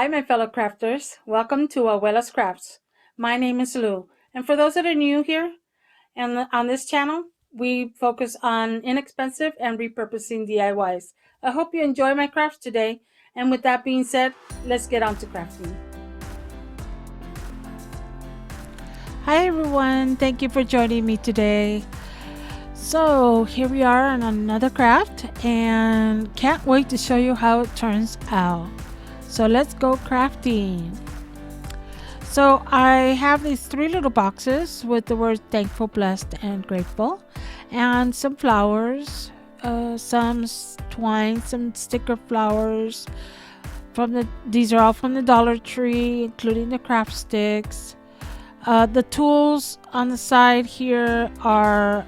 Hi, my fellow crafters. Welcome to Abuelas Crafts. My name is Lou, and for those that are new here and on this channel, we focus on inexpensive and repurposing DIYs. I hope you enjoy my crafts today, and with that being said, let's get on to crafting. Hi everyone, thank you for joining me today. So here we are on another craft and can't wait to show you how it turns out. So let's go crafting. So I have these three little boxes with the words thankful, blessed, and grateful, and some flowers, some twine, some sticker flowers. These are all from the Dollar Tree, including the craft sticks. The tools on the side here are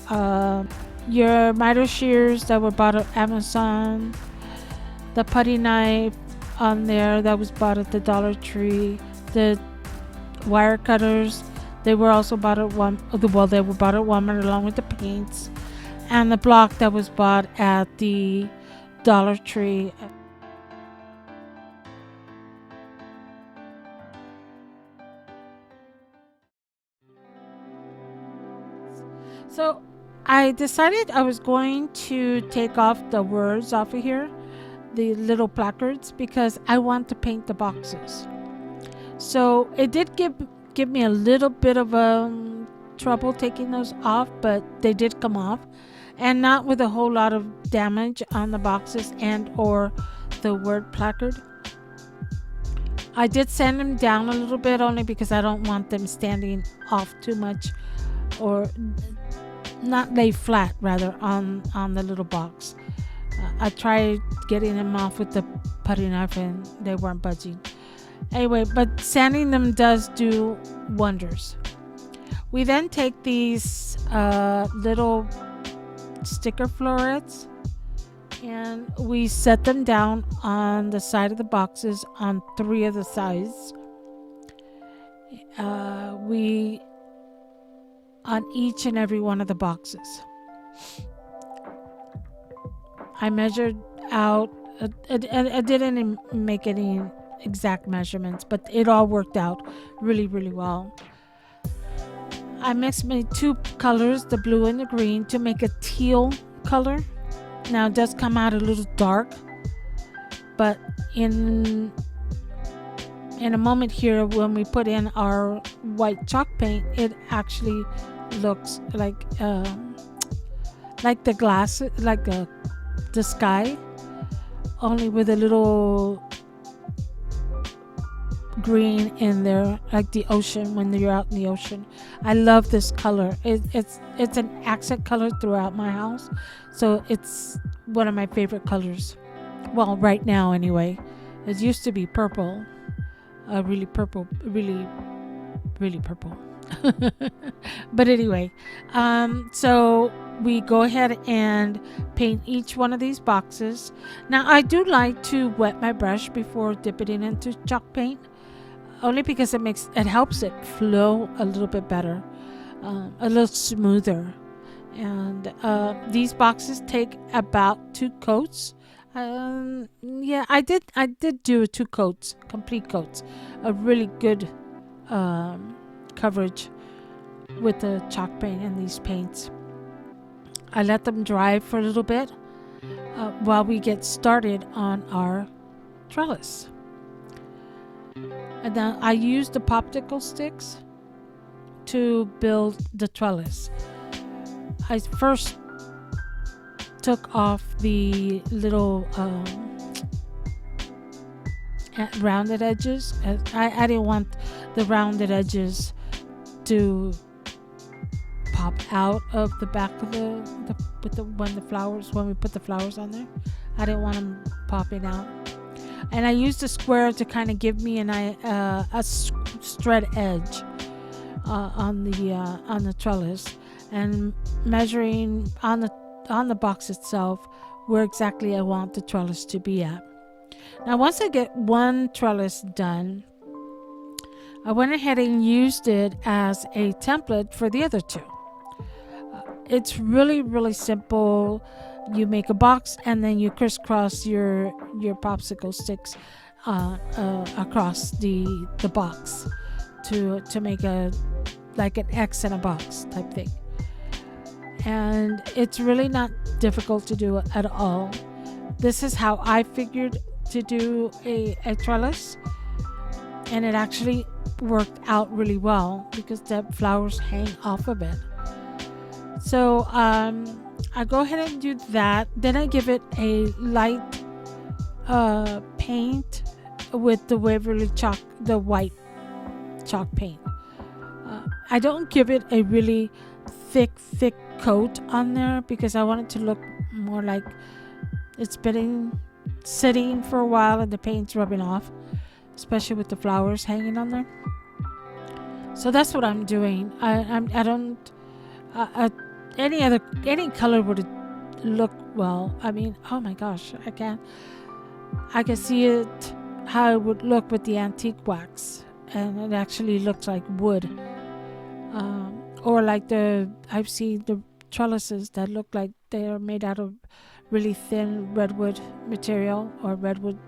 your miter shears that were bought at Amazon, the putty knife on there that was bought at the Dollar Tree, the wire cutters, they were also bought at they were bought at Walmart along with the paints, and the block that was bought at the Dollar Tree. So I decided I was going to take off the words off of here, the little placards, because I want to paint the boxes. So it did give me a little bit of trouble taking those off, but they did come off, and not with a whole lot of damage on the boxes and or the word placard. I did sand them down a little bit only because I don't want them standing off too much, or not lay flat rather on the little box. I tried getting them off with the putty knife and they weren't budging. Anyway, but sanding them does do wonders. We then take these little sticker florets and we set them down on the side of the boxes on 3 of the sides. We on each and every one of the boxes. I measured out, I didn't make any exact measurements, but it all worked out really, really well. I mixed my 2 colors, the blue and the green, to make a teal color. Now it does come out a little dark, but in a moment here when we put in our white chalk paint, it actually looks like the glass, like the sky, only with a little green in there, like the ocean when you're out in the ocean. I love this color. It's an accent color throughout my house, so it's one of my favorite colors. Well, right now anyway. It used to be purple, really purple, really purple. But anyway, so we go ahead and paint each one of these boxes. Now I do like to wet my brush before dipping it into chalk paint, only because it helps it flow a little bit better, a little smoother. And these boxes take about 2 coats. Yeah, I did do 2 coats, complete coats, a really good coverage with the chalk paint and these paints. I let them dry for a little bit while we get started on our trellis. And then I used the popsicle sticks to build the trellis. I first took off the little rounded edges. I didn't want the rounded edges to pop out of the back of when we put the flowers on there. I didn't want them popping out, and I used a square to kind of give me a straight edge on the trellis, and measuring on the box itself where exactly I want the trellis to be at. Now once I get one trellis done, I went ahead and used it as a template for the other 2. It's really simple. You make a box and then you crisscross your popsicle sticks across the box to make a like an X in a box type thing. And it's really not difficult to do at all. This is how I figured to do a trellis, and it actually worked out really well because the flowers hang off of it. So I go ahead and do that. Then I give it a light paint with the Waverly chalk, the white chalk paint. I don't give it a really thick coat on there because I want it to look more like it's been sitting for a while and the paint's rubbing off, especially with the flowers hanging on there. So that's what I'm doing. I don't any color would look well. I mean, oh my gosh, I can see it how it would look with the antique wax, and it actually looks like wood. Or like I've seen the trellises that look like they are made out of really thin redwood material or redwood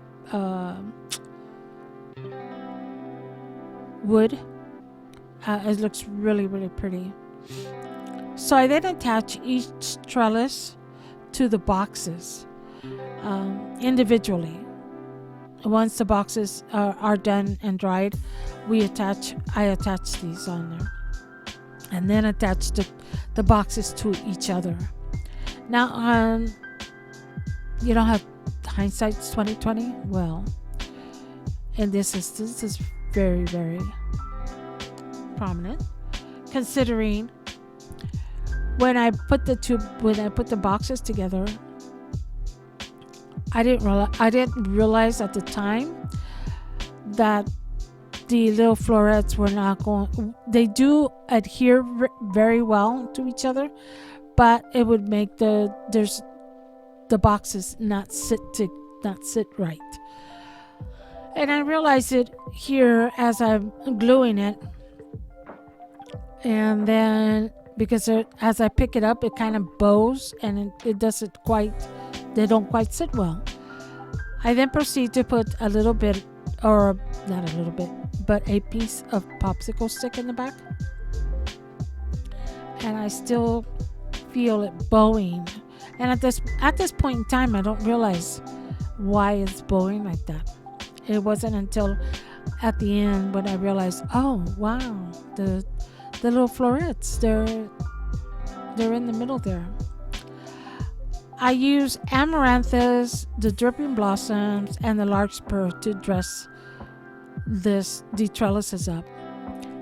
wood. It looks really pretty. So I then attach each trellis to the boxes individually. Once the boxes are done and dried, I attach these on there, and then attach the boxes to each other. Now, you don't have hindsight's 2020. Well, and this is very prominent, considering when I put the boxes together, I didn't realize at the time that the little florets were not going. They do adhere very well to each other, but it would make the boxes not sit right. And I realized it here as I'm gluing it, and then because as I pick it up, it kind of bows and it doesn't quite. They don't quite sit well. I then proceed to put a little bit, or not a little bit, but a piece of popsicle stick in the back. And I still feel it bowing. And at this point in time, I don't realize why it's bowing like that. It wasn't until at the end when I realized, oh wow, the little florets, they're in the middle there. I use amaranthus, the dripping blossoms, and the larkspur to dress the trellises up,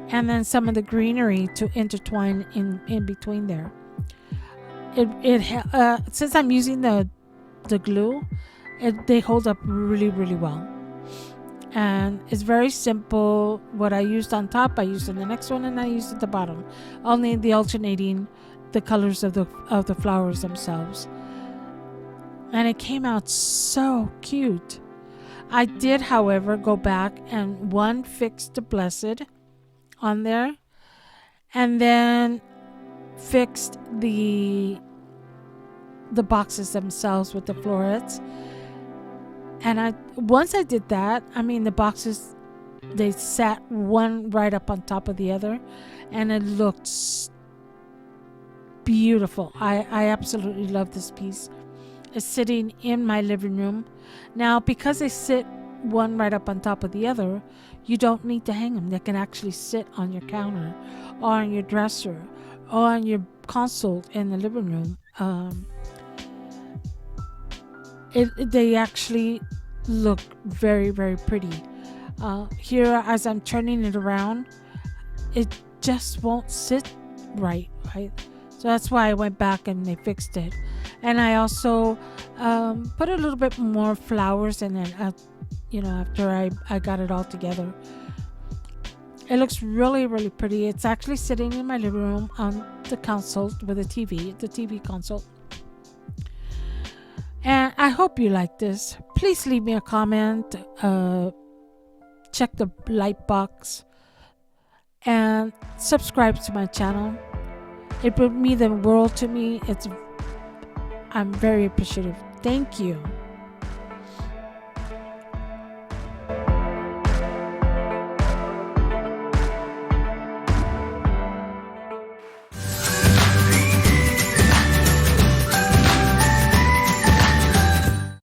and then some of the greenery to intertwine in between there. Since I'm using the glue, they hold up really well, and it's very simple. What I used on top, I used in the next one, and I used at the bottom, only the alternating the colors of the flowers themselves. And it came out so cute. I did, however, go back and fix the blessed on there, and then fixed the boxes themselves with the florets. And once I did that, I mean, the boxes, they sat one right up on top of the other, and it looked beautiful. I absolutely love this piece. Is sitting in my living room. Now, because they sit one right up on top of the other, you don't need to hang them. They can actually sit on your counter or on your dresser or on your console in the living room. They actually look very pretty. Here, as I'm turning it around, it just won't sit right. So that's why I went back and they fixed it. And I also put a little bit more flowers in it, after I got it all together. It looks really pretty. It's actually sitting in my living room on the console with the TV console. And I hope you like this. Please leave me a comment. Check the like box. And subscribe to my channel. It would mean the world to me. I'm very appreciative. Thank you.